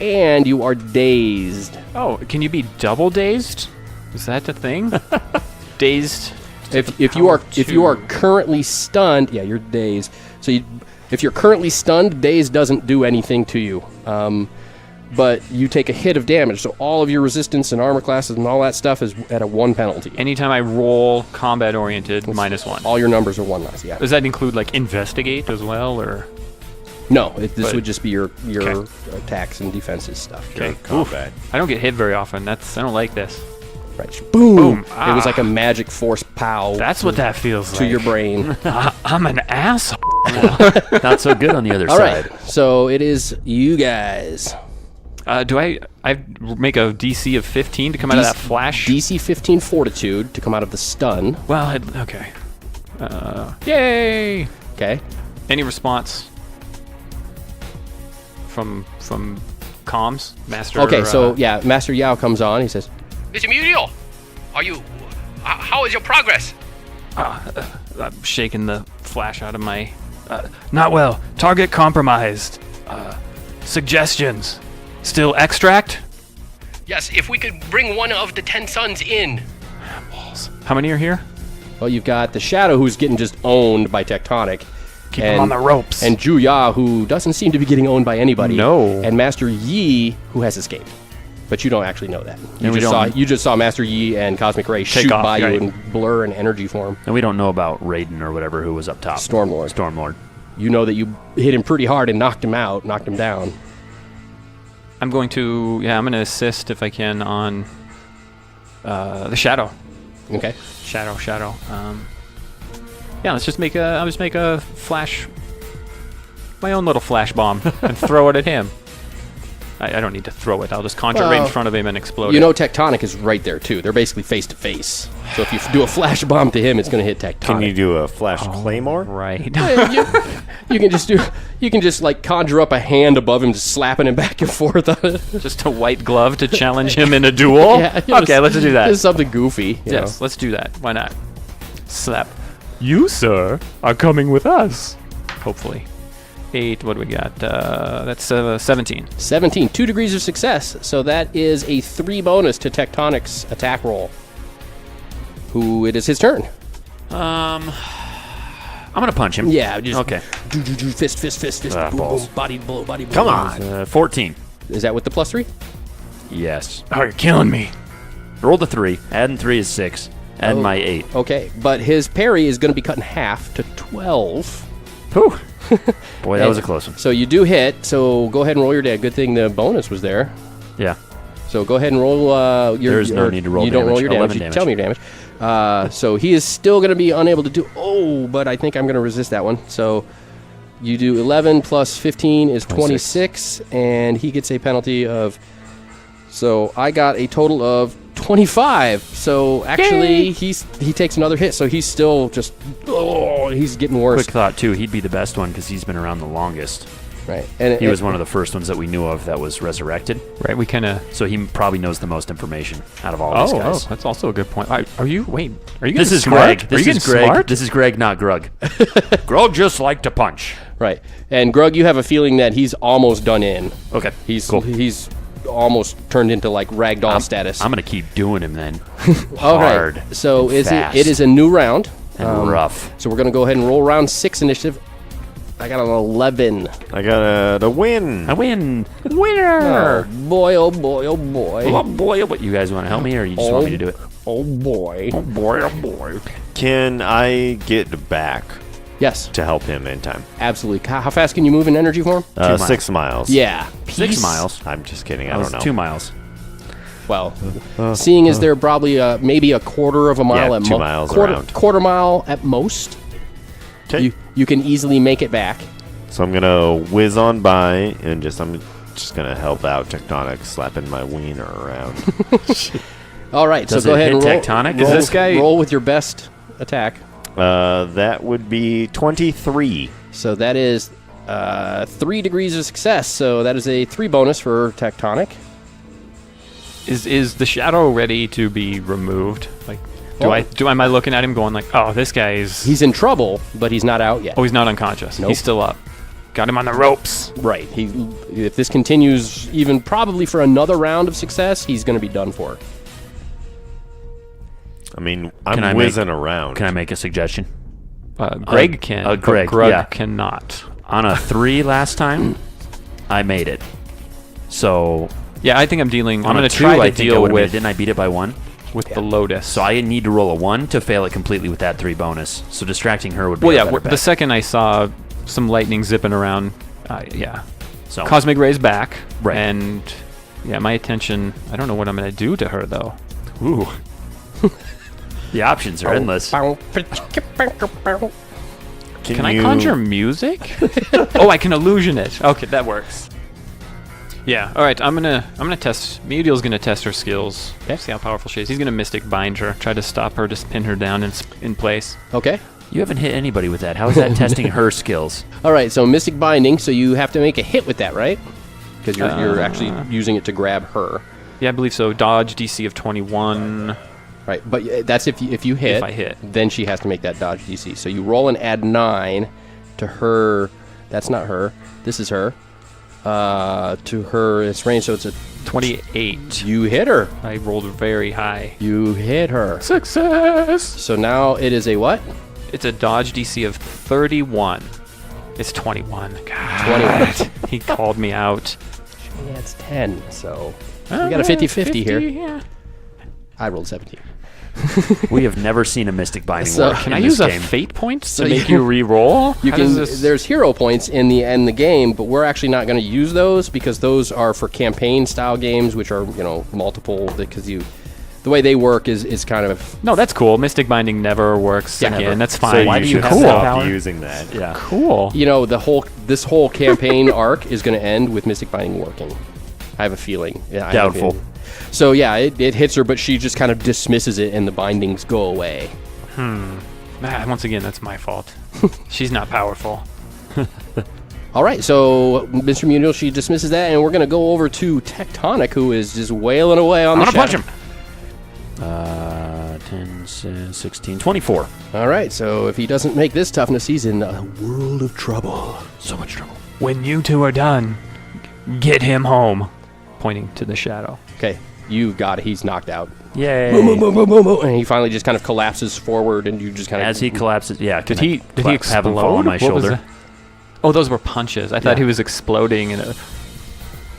and you are dazed. Oh, can you be double dazed? Is that the thing? Dazed. If you are currently stunned, yeah, you're dazed. So if you're currently stunned, dazed doesn't do anything to you. But you take a hit of damage, so all of your resistance and armor classes and all that stuff is at a 1 penalty. Anytime I roll combat oriented, -1. All your numbers are 1 less, yeah. Does that include like investigate as well, or? No, this But- would just be your Okay. attacks and defenses stuff. Okay. Combat. I don't get hit very often. I don't like this. Right. Boom! Boom. It was like a magic force pow That's what that feels to like. your brain. I'm an asshole. Not so good on the other All side. right, so it is you guys. Do I make a DC of 15 to come out of that flash? DC 15 Fortitude to come out of the stun. Well, okay. Yay! Okay. Any response from comms, Master? Okay, so yeah, Master Yao comes on. He says, Mr. Muriel, how is your progress? I'm shaking the flash out of my. Not well. Target compromised. Suggestions. Still extract? Yes, if we could bring one of the 10 sons in. How many are here? well, you've got the Shadow, who's getting just owned by Tectonic. Keep him on the ropes. And Ju Ya, who doesn't seem to be getting owned by anybody. No. And Master Yi, who has escaped. But you don't actually know that. And we don't- You just saw Master Yi and Cosmic Ray shoot off, by right. you in blur and energy form. And we don't know about Raiden or whatever who was up top. Stormlord. Stormlord. You know that you hit him pretty hard and knocked him out, knocked him down. I'm going to assist if I can on the Shadow. Okay. Shadow. I'll just make a flash, my own little flash bomb, and throw it at him. I don't need to throw it. I'll just conjure it right in front of him and explode. You it. know Tectonic is right there, too. They're basically face to face. So if you do a flash bomb to him, it's going to hit Tectonic. Can you do a flash claymore? Right. You can just like conjure up a hand above him, just slapping him back and forth on it. Just a white glove to challenge him in a duel? Yeah, Okay, let's do that. Just something goofy. you know. Yes, let's do that. Why not? Slap. You, sir, are coming with us. Hopefully. 8, what do we got? That's 17. 17, 2 degrees of success. So that is a 3 bonus to Tectonic's attack roll. Who it is his turn. I'm gonna punch him. Yeah, just Okay. Fist. Ah, Boom, balls. boom, body blow. Come on. 14. Is that with the +3? Yes. Oh, you're killing me. Roll the 3. Adding 3 is 6. Add my 8. Okay, but his parry is going to be cut in half to 12. Whew. Boy, that was a close one. So you do hit. So go ahead and roll your damage. Good thing the bonus was there. Yeah. So go ahead and roll your. There's no need to roll You don't roll damage. your damage. 11 You damage. tell me your damage. So he is still going to be unable to do. Oh, but I think I'm going to resist that one. So you do 11 plus 15 is 26, and he gets a penalty of. So I got a total of 25. So actually, he takes another hit. So he's still just. Oh, he's getting worse. Quick thought, too. He'd be the best one because he's been around the longest. Right. And He was one of the first ones that we knew of that was resurrected. Right, we kind of... So he probably knows the most information out of all these guys. that's also a good point. Are you getting This is smart? Greg. Are This you is getting Greg. smart? This is Greg, not Grug. Grug just like to punch. Right. And Grug, you have a feeling that he's almost done in. Okay. He's cool. he's almost turned into like ragdoll status. I'm gonna keep doing him then. All right. hard So fast. it is a new round. And rough. So we're gonna go ahead and roll round 6 initiative. I got an 11. I got the win. I win. Oh Winner. boy! Oh boy! Oh boy! Oh boy, what you guys want to help me or you just want me to do it? Oh boy! Oh boy, oh boy. Can I get back Yes, to help him in time? absolutely. How fast can you move in energy form? 2 miles. 6 miles. Yeah, 6 Peace. miles. I'm just kidding. I That was don't know. 2 miles. Well, seeing as they're probably maybe a quarter of a mile Yeah, at 2 miles quarter, around. quarter mile at most. 'Kay. You can easily make it back. So I'm gonna whiz on by and I'm just gonna help out Tectonic, slapping my wiener around. All right, Does so go it ahead hit and roll. Tectonic? Roll, Is this guy- roll with your best attack. That would be 23. So that is 3 degrees of success. So that is a 3 bonus for Tectonic. Is the shadow ready to be removed? Like, am I looking at him going like, oh, this guy is... He's in trouble, but he's not out yet. Oh, he's not unconscious. Nope. He's still up. Got him on the ropes. Right. If this continues even probably for another round of success, he's going to be done for. I mean, Can I I'm make- whizzing around. Can I make a suggestion? Greg can. but Greg, Grug yeah. cannot. On a 3 last time, I made it. So Yeah, I think I'm dealing. on I'm a going to 2, try I to think I deal would have made it. with Didn't I beat it by 1? the Lotus. So I need to roll a 1 to fail it completely with that 3 bonus. So distracting her would be well, a yeah. better The bet. second I saw some lightning zipping around, yeah, So Cosmic Ray's back, Right. And yeah, my attention. I don't know what I'm going to do to her though. ooh. The options are endless. Can I conjure music? Oh, I can illusion it. Okay, that works. Yeah. All right. I'm gonna test. Muriel's gonna test her skills. Okay. See how powerful she is. He's gonna Mystic Bind her. Try to stop her. Just pin her down in place. Okay. You haven't hit anybody with that. How is that testing her skills? All right, so Mystic Binding, so you have to make a hit with that, right? Because you're actually using it to grab her. Yeah, I believe so. Dodge DC of 21. Right, but that's if you hit. If I hit. Then she has to make that dodge DC. So you roll and add 9 to her. That's not her. This is her. To her, it's range, so it's a... 28. You hit her. I rolled very high. You hit her. Success. So now it is a what? It's a dodge DC of 31. It's 21. God. 21. He called me out. Yeah, it's 10, so... We got a 50-50 here. Yeah. I rolled 17. We have never seen a Mystic Binding So- work Can in I this use game. a fate point So to make you- you re-roll? You How can. does this- There's hero points in the game, but we're actually not going to use those because those are for campaign style games, which are multiple. Because the way they work is kind of No, that's cool. Mystic Binding never works Yeah, again. never. That's So fine. why you do you should have that stop power? using that. Yeah. Cool. this whole campaign arc is going to end with Mystic Binding working. I have a feeling. Yeah, I have a Doubtful. feeling. So yeah, it hits her, but she just kind of dismisses it, and the bindings go away. Once again, that's my fault. She's not powerful. All right, so Mr. Muniel, she dismisses that, and we're going to go over to Tectonic, who is just wailing away on I'm the gonna punch shadow. him. 10, 16, 24. All right, so if he doesn't make this toughness, he's in a world of trouble. So much trouble. When you two are done, get him home. Pointing to the shadow. Okay, you got it. He's knocked out. Yay. Boom, boom, boom, boom, boom, boom, and he finally just kind of collapses forward, and you just kind of... As he collapses, yeah. Did he explode? Have him fall on my What was shoulder. that? Oh, those were punches. I thought Yeah. he was exploding.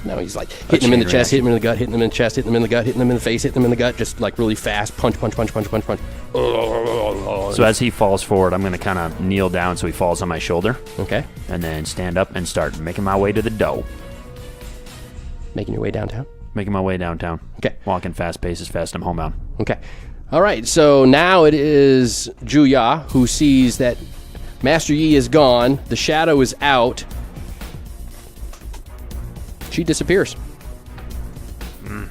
No, he's like hitting him in the chain chest, hitting him in the gut, hitting him in the chest, hitting him in the gut, hitting him in the face, hitting him in the gut, just like really fast. Punch, punch, punch, punch, punch, punch. So as he falls forward, I'm going to kind of kneel down so he falls on my shoulder, Okay, and then stand up and start making my way to the dough. making your way downtown. Making my way downtown. Okay. Walking fast pace as fast as I'm homebound. Okay. All right, so now it is Juya who sees that Master Yi is gone, the shadow is out. She disappears.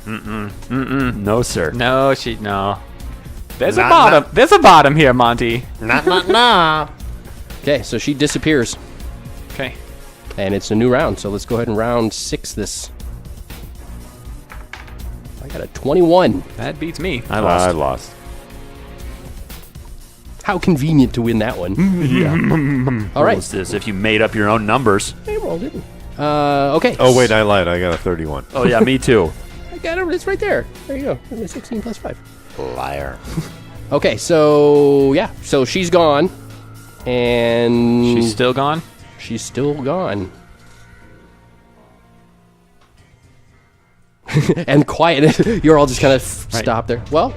No, sir. No, no. There's a Nah, bottom. There's a bottom here, Monty. Nah. Okay, so she disappears, Okay. and it's a new round. So let's go ahead and round 6 this. I got a 21. That beats me. I lost. I lost. How convenient to win that one. Yeah. All right. What was this? If you made up your own numbers. I rolled it. Okay. Oh, wait, I lied. I got a 31. Oh, yeah, me too. I got it. It's right there. There you go. 16 plus 5. Liar. Okay, so yeah, so she's gone, and She's still gone. she's still gone. And quiet. You're all just kind of stop there. Well,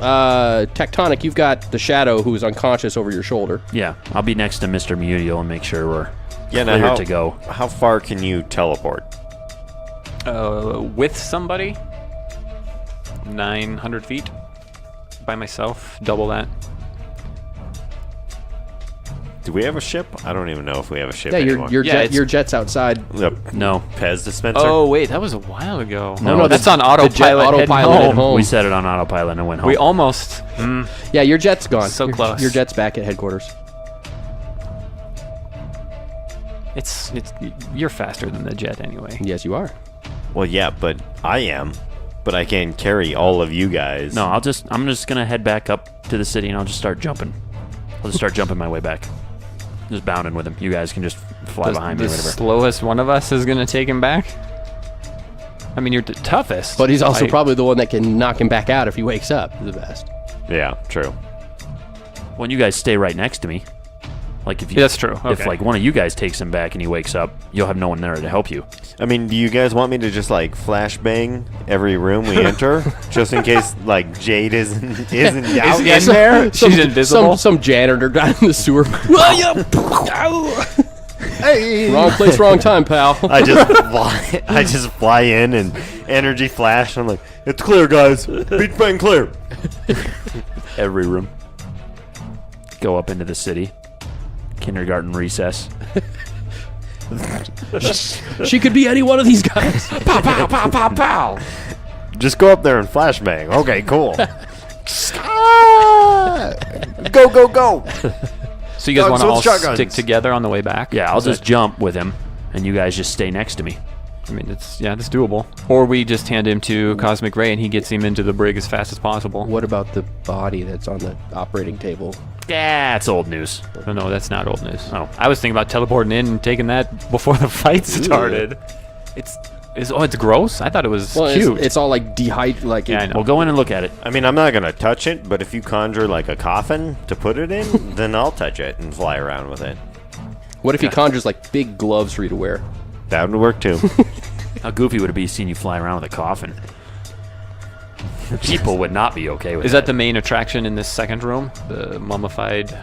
Tectonic, you've got the shadow who's unconscious over your shoulder. Yeah, I'll be next to Mr. Mutiel and make sure we're Yeah, now clear to go. How far can you teleport? With somebody. 900 feet. By myself. Double that. Do we have a ship? I don't even know if we have a ship Yeah, anymore. your jet's outside. The No. Pez dispenser? Oh wait, that was a while ago. No, that's the- on jet autopilot. heading autopilot at home. home. We set it on autopilot and went home. We almost. Yeah, your jet's gone. So Your- close. Your jet's back at headquarters. It's you're faster than the jet anyway. Yes, you are. Well, yeah, but I am. But I can't carry all of you guys. No, I'm just gonna head back up to the city and I'll just start jumping. I'll just start jumping my way back. Just bounding with him. You guys can just fly behind me The or whatever. slowest one of us is gonna take him back. I mean, you're the toughest. But he's also I- probably the one that can knock him back out if he wakes up. The best. Yeah, true. When you guys stay right next to me, like if you, Yeah, that's true. If Okay. like one of you guys takes him back and he wakes up, you'll have no one there to help you. I mean, do you guys want me to just like flashbang every room we enter, just in case like Jade isn't out in in there? there? She's invisible. Some janitor down in the sewer. Hey. Wrong place, wrong time, pal. I just fly in and energy flash. I'm like, it's clear, guys. Beach bang clear. Every room. Go up into the city. Kindergarten recess. She could be any one of these guys. Pow, pow, pow, pow, pow. Just go up there and flashbang. Okay, cool. Go, go, go. So you guys want Guns to with all shotguns. stick together on the way back? Yeah, I'll Is that- just jump with him, and you guys just stay next to me. I mean, that's doable. Or we just hand him to Cosmic Ray and he gets him into the brig as fast as possible. What about the body that's on the operating table? Yeah, it's old news. No, that's not old news. Oh. I was thinking about teleporting in and taking that before the fight started. It's gross. I thought it was Well, cute. it's all like dehydrated. Like Yeah, I know. Well, go in and look at it. I mean, I'm not going to touch it, but if you conjure like a coffin to put it in, then I'll touch it and fly around with it. What if he conjures like big gloves for you to wear? That would work too. How goofy would it be seeing you fly around with a coffin? People would not be okay with Is that the main attraction in this second room? The mummified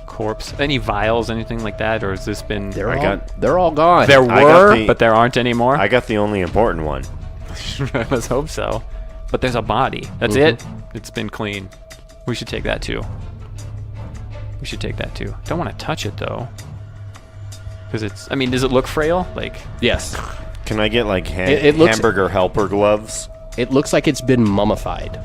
corpse? Any vials, anything like that? Or has this been... They're all gone. There I got were, the- but there aren't anymore? I got the only important one. Let's hope so. But there's a body. That's it? It's been clean. We should take that too. Don't want to touch it though. Because it's... I mean, does it look frail? Like... Yes. Can I get like It looks- hamburger helper gloves? It looks like it's been mummified.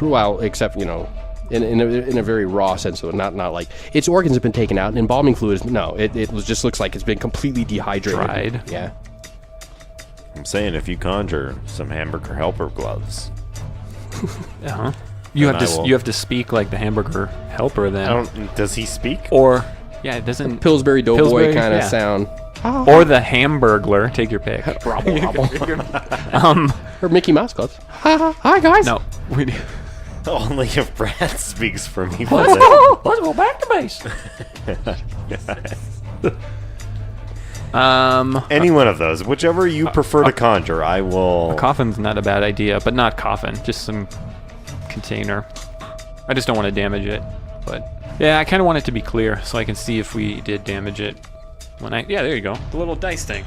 Well, except, you know, in a very raw sense, so not like its organs have been taken out. And embalming fluid is just looks like it's been completely dehydrated. Dried. Yeah. I'm saying if you conjure some hamburger helper gloves. Uh-huh. You Then have I to will. you have to speak like the hamburger helper then. Does he speak? Or yeah, it doesn't Pillsbury Doughboy Pillsbury, kind of yeah. sound. Or the Hamburglar, take your pick. Or Mickey Mouse gloves. Hi guys. No. Only if Brad speaks for me. Let's go back to base. Any one of those, whichever you prefer to conjure, I will. Coffin's not a bad idea, but not coffin, just some container. I just don't want to damage it. But yeah, I kind of want it to be clear so I can see if we did damage it. Yeah, there you go. The little dice thing.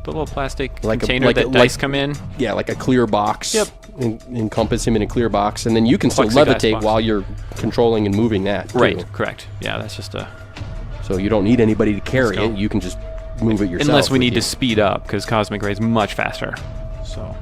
The little plastic Like a- container like a- that dice come in. Yeah, like a clear box. Yep. Encompass him in a clear box, and then you can still Plexiglass levitate box. while you're controlling and moving that. too. Right, correct. Yeah, that's just a... So you don't need anybody to carry go. it. You can just move it yourself. Unless we with need you. to speed up, because Cosmic Ray's much faster. So...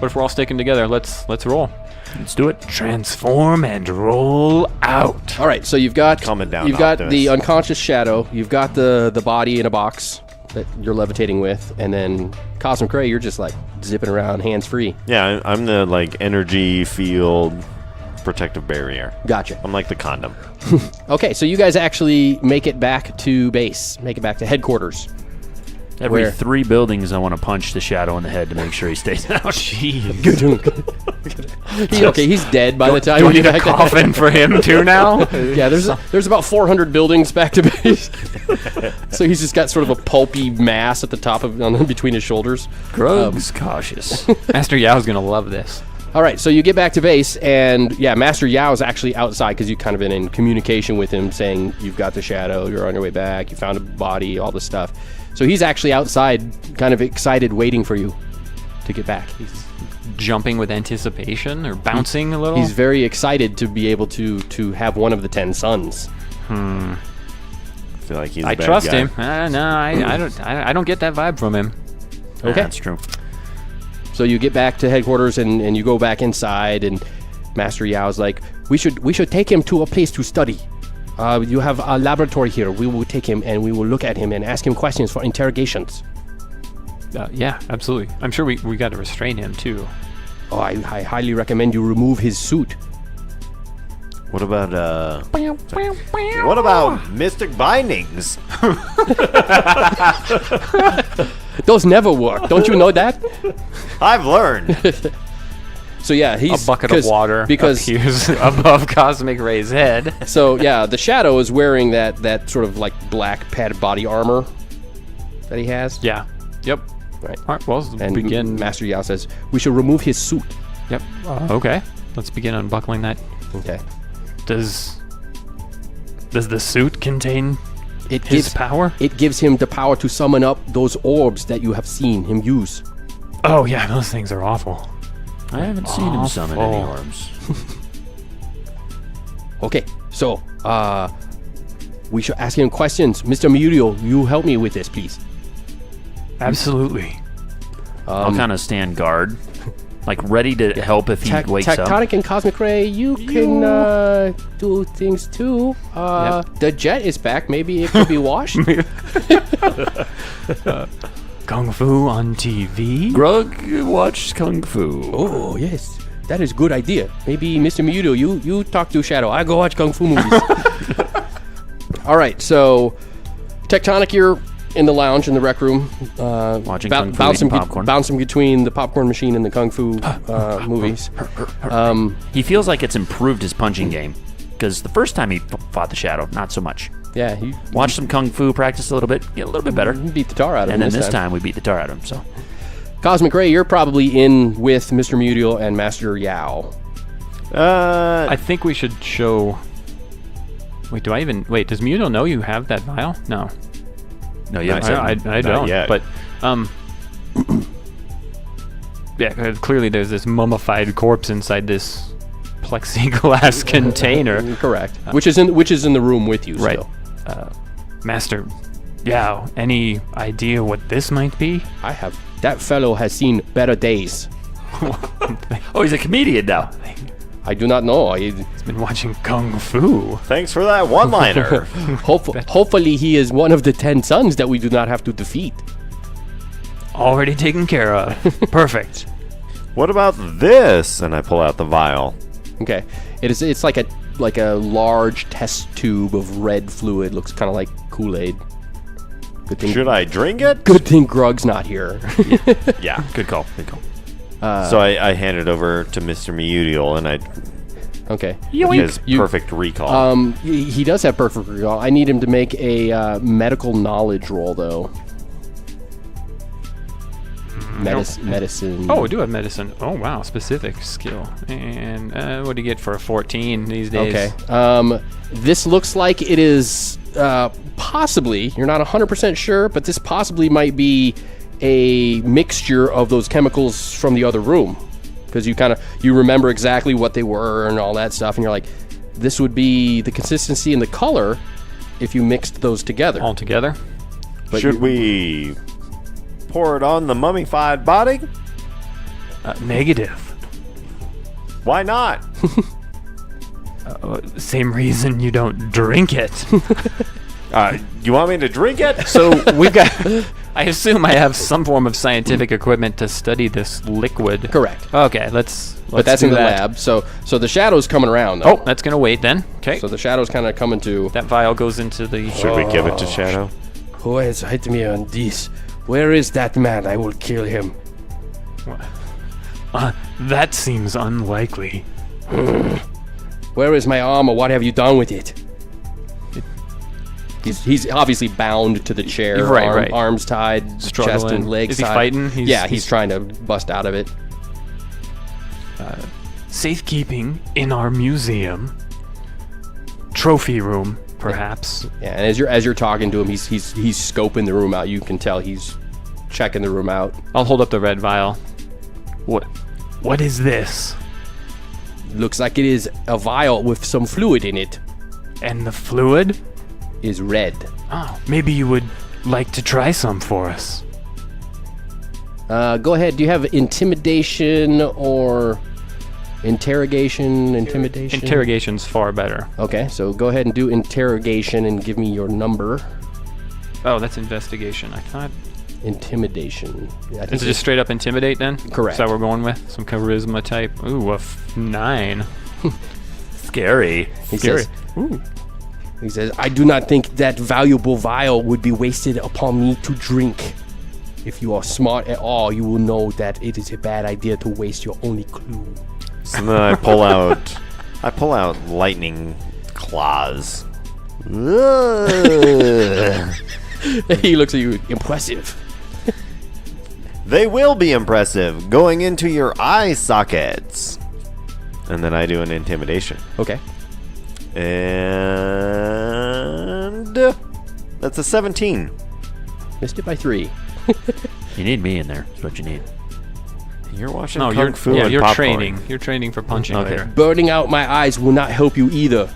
But if we're all sticking together, let's roll. Let's do it. Transform and roll out. All right, so you've got Calm down, You've got Optimus. the unconscious shadow. You've got the body in a box that you're levitating with, and then Cosmic Ray, you're just like zipping around, hands free. Yeah, I'm the like energy field protective barrier. Gotcha. I'm like the condom. Okay, so you guys actually make it back to base, make it back to headquarters. Every Where? 3 buildings, I want to punch the shadow in the head to make sure he stays out. Okay, he's dead by the time Do you we need get a back to coffin for him too now? Yeah, there's about 400 buildings back to base. So he's just got sort of a pulpy mass at the top of between his shoulders. Grug's cautious. Master Yao's gonna love this. All right, so you get back to base, and yeah, Master Yao is actually outside because you've kind of been in communication with him, saying you've got the shadow, you're on your way back, you found a body, all this stuff. So he's actually outside, kind of excited, waiting for you to get back. Jumping with anticipation or bouncing a little. He's very excited to be able to have one of the 10 sons. feel like he's a I bad trust guy. him. No, I don't get that vibe from him. Okay. That's true. So you get back to headquarters and you go back inside, and Master Yao's like, we should take him to a place to study. You have a laboratory here. We will take him and we will look at him and ask him questions for interrogations. Yeah, absolutely. I'm sure we got to restrain him too. Oh, I highly recommend you remove his suit. What about mystic bindings? Those never work. Don't you know that? I've learned. So yeah, he's A bucket of water because appears above Cosmic Ray's head. so yeah, the Shadow is wearing that sort of like black padded body armor that he has. Yeah. Yep. Right. All right. Well, let's And begin. Master Yao says we should remove his suit. Yep. Okay. Let's begin unbuckling that. Okay. Does the suit contain It his gives power? It gives him the power to summon up those orbs that you have seen him use. Oh yeah, those things are awful. I haven't seen him summon any Awful. orbs. Okay, so we should ask him questions. Mr. Muriel, you help me with this, please. Absolutely. I'll kind of stand guard, like ready to help if he wakes up. Tectonic and Cosmic Ray, you can do things too. The jet is back. Maybe it could be washed. Kung Fu on TV. Grug watched Kung Fu. Oh yes, that is a good idea. Maybe Mr. Muriel, you talk to Shadow. I go watch Kung Fu movies. All right, so Tectonic, you're in the lounge in the rec room, Watching Kung Fu, eating popcorn. bouncing between the popcorn machine and the Kung Fu movies. He feels like it's improved his punching game, because the first time he fought the Shadow, not so much. Yeah, he Watch some Kung Fu, practice a little bit, get a little bit better. beat the tar out of And him then this time we beat the tar out of him. So Cosmic Ray, you're probably in with Mr. Muriel and Master Yao. I think we should show. Wait, does Muto know you have that vial? No. no, you haven't I said don't. yet. But yeah, 'cause clearly there's this mummified corpse inside this plexiglass container. Correct. Which is in the room with you. Right. Still. Master Yao, any idea what this might be? I have. That fellow has seen better days. Oh, he's a comedian now. I do not know. He's been watching Kung Fu. Thanks for that one-liner. Hopefully he is one of the 10 sons that we do not have to defeat. Already taken care of. Perfect. What about this? And I pull out the vial. Okay. It's like a large test tube of red fluid. Looks kind of like Kool-Aid. Good thing. Should I drink it? Good thing Grug's not here. Yeah. Good call. Good call. So I hand it over to Mr. Muriel, and I Okay. his You- perfect recall. He does have perfect recall. I need him to make a medical knowledge roll, though. Medicine. Oh, we do have medicine. Oh, wow. Specific skill. And what do you get for a 14 these days? Okay. This looks like it is possibly, you're not 100% sure, but this possibly might be a mixture of those chemicals from the other room. Because you remember exactly what they were and all that stuff, and you're like, this would be the consistency and the color if you mixed those together. All together? But Should we pour it on the mummified body? Negative. Why not? Same reason you don't drink it. You want me to drink it? So we've got. I assume I have some form of scientific equipment to study this liquid. Correct. Okay, let's But that's do in the that. lab. So the shadow's coming around, though. Oh, that's gonna wait then. Okay. So the shadow's kind of coming to. that vial goes into the. Should we give it to Shadow? Who has hit me on this? Where is that man? I will kill him. That seems unlikely. Where is my armor? What have you done with it? He's obviously bound to the chair, Right. arms tied, chest Struggling. and legs Is he tied. fighting? He's trying to bust out of it. Safekeeping in our museum. Trophy room, perhaps. Yeah, and as you're talking to him, he's scoping the room out. You can tell he's checking the room out. I'll hold up the red vial. What is this? Looks like it is a vial with some fluid in it. And the fluid? is red. Oh, maybe you would like to try some for us. Go ahead. Do you have intimidation or interrogation? Intimidation? Interrogation's far better. Okay, so go ahead and do interrogation and give me your number. Oh, that's investigation. I thought. Intimidation. Yeah, I think Is it just straight up intimidate then? Correct. Is that what we're going with? Some charisma type? Ooh, a 9. Scary. he Scary. says, he says, I do not think that valuable vial would be wasted upon me to drink. If you are smart at all, you will know that it is a bad idea to waste your only clue. So then I pull out lightning claws. He looks at you, impressive. They will be impressive, going into your eye sockets. And then I do an intimidation. Okay. And that's a 17. Missed it by 3. You need me in there. That's what you need. You're watching No, Kung you're Fu and you're popcorn. training. You're training for punching Okay. later. Burning out my eyes will not help you either.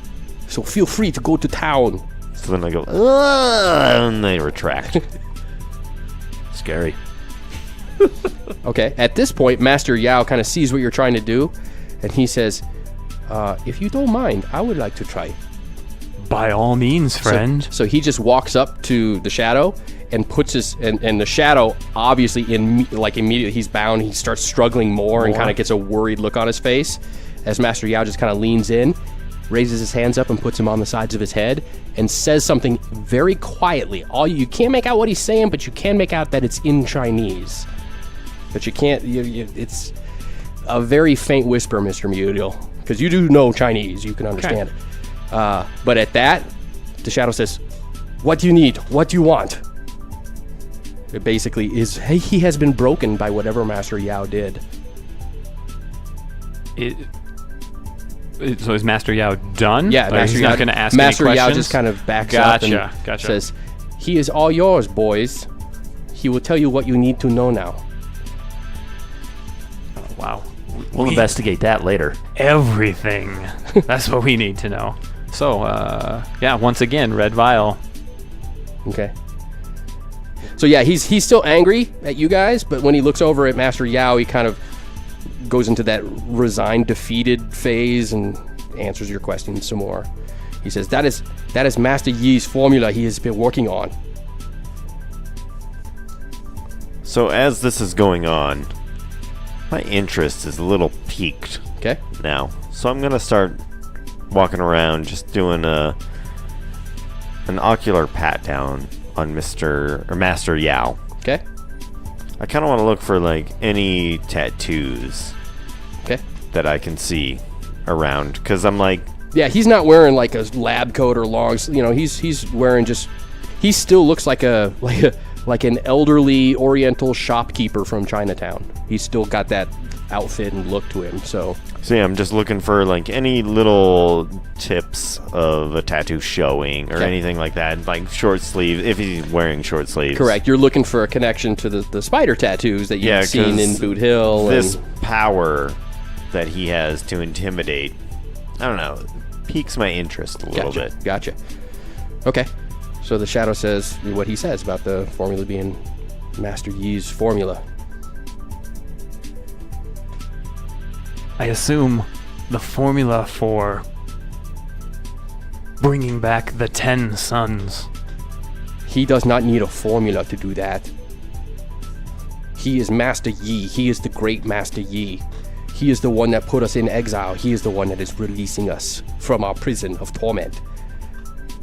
So feel free to go to town. So then I go, and they retract. Scary. Okay, at this point, Master Yao kind of sees what you're trying to do, and he says, if you don't mind, I would like to try. By all means, friend. So he just walks up to the shadow and puts his, and the shadow, obviously, immediately he's bound, he starts struggling more and kind of gets a worried look on his face as Master Yao just kind of leans in, raises his hands up and puts them on the sides of his head and says something very quietly. You can't make out what he's saying, but you can make out that it's in Chinese. But you can't, it's a very faint whisper, Mr. Muriel, because you do know Chinese, you can understand it. But at that, the shadow says, what do you need? What do you want? It basically is, he has been broken by whatever Master Yao did. So is Master Yao done? Yeah, Like, Master he's Yao, not going to ask Master any Yao questions? just kind of backs up and Gotcha. says, he is all yours, boys. He will tell you what you need to know now. Wow. We'll investigate that later. Everything. That's what we need to know. So, yeah, once again, red vial. Okay. So yeah, he's still angry at you guys, but when he looks over at Master Yao, he kind of goes into that resigned, defeated phase and answers your questions some more. He says, that is Master Yi's formula he has been working on. So as this is going on, my interest is a little piqued Okay? now. So I'm going to start walking around just doing an ocular pat down on Master Yao. Okay? I kind of want to look for like any tattoos Okay? that I can see around, because I'm like, Yeah, he's not wearing like a lab coat or longs. You know, he's wearing just. He still looks like an elderly Oriental shopkeeper from Chinatown. He's still got that outfit and look to him. So yeah, I'm just looking for like any little tips of a tattoo showing or Okay. anything like that, like short sleeve if he's wearing short sleeves. correct. You're looking for a connection to the spider tattoos that you've Yeah, seen 'cause in Boot Hill. This and, power that he has to intimidate, I don't know, piques my interest a little gotcha. bit. Gotcha. Okay. So the shadow says what he says about the formula being Master Yi's formula. I assume the formula for bringing back the 10 sons. He does not need a formula to do that. He is Master Yi. He is the great Master Yi. He is the one that put us in exile. He is the one that is releasing us from our prison of torment.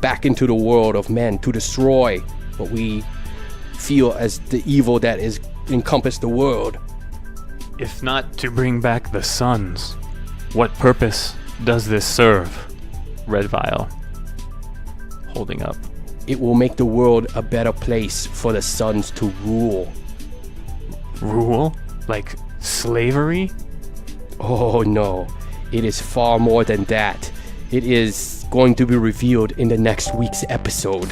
Back into the world of men to destroy what we feel as the evil that is encompassed the world. If not to bring back the sons, what purpose does this serve? Red vial. Holding up. It will make the world a better place for the sons to rule. Rule? Like slavery? Oh no, it is far more than that. It is going to be revealed in the next week's episode.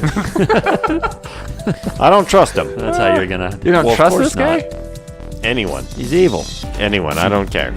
I don't trust him. That's how you're gonna. You don't Well, of trust course this guy? not. Anyone. He's evil. Anyone. I don't care.